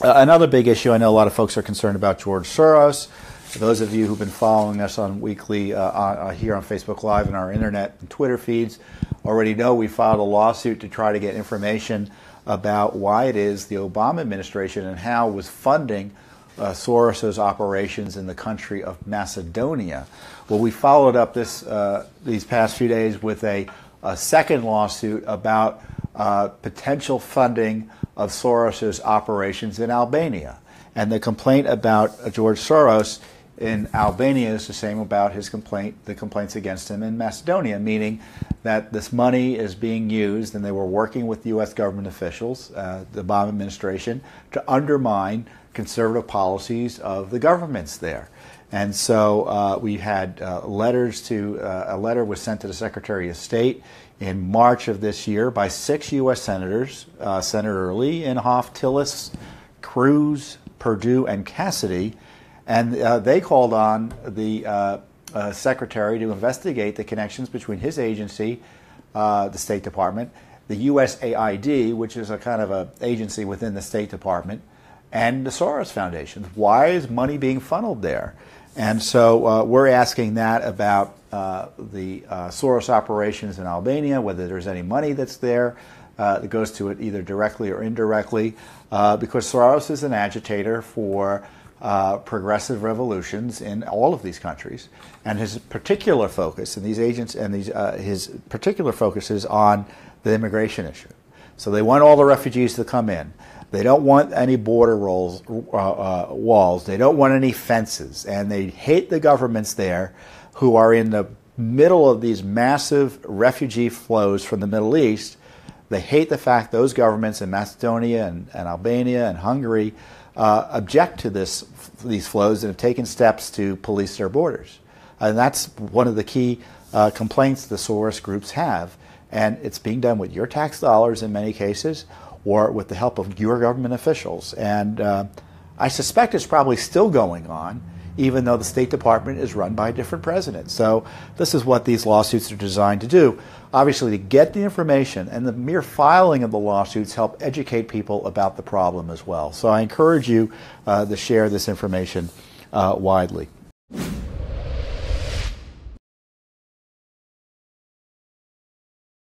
Another big issue, I know a lot of folks are concerned about George Soros. For those of you who've been following us on weekly here on Facebook Live and our internet and Twitter feeds already know we filed a lawsuit to try to get information about why it is the Obama administration and how was funding Soros's operations in the country of Macedonia. Well, we followed up these past few days with a second lawsuit about potential funding of Soros's operations in Albania. And the complaint about George Soros in Albania is the same about the complaints against him in Macedonia, meaning that this money is being used, and they were working with U.S. government officials, the Obama administration, to undermine conservative policies of the governments there. And so we had a letter was sent to the Secretary of State in March of this year by 6 U.S. senators, Senator Lee, Inhofe, Tillis, Cruz, Perdue, and Cassidy, and they called on the Secretary to investigate the connections between his agency, the State Department, the USAID, which is a kind of an agency within the State Department, and the Soros Foundation. Why is money being funneled there? And so we're asking that about the Soros operations in Albania, whether there's any money that's there that goes to it either directly or indirectly, because Soros is an agitator for progressive revolutions in all of these countries, and his particular focus, and his particular focus is on the immigration issue. So they want all the refugees to come in. They don't want any border walls. They don't want any fences. And they hate the governments there who are in the middle of these massive refugee flows from the Middle East. They hate the fact those governments in Macedonia and Albania and Hungary object to these flows and have taken steps to police their borders. And that's one of the key complaints the Soros groups have. And it's being done with your tax dollars in many cases, or with the help of your government officials. And I suspect it's probably still going on, even though the State Department is run by a different president. So this is what these lawsuits are designed to do. Obviously, to get the information, and the mere filing of the lawsuits help educate people about the problem as well. So I encourage you to share this information widely.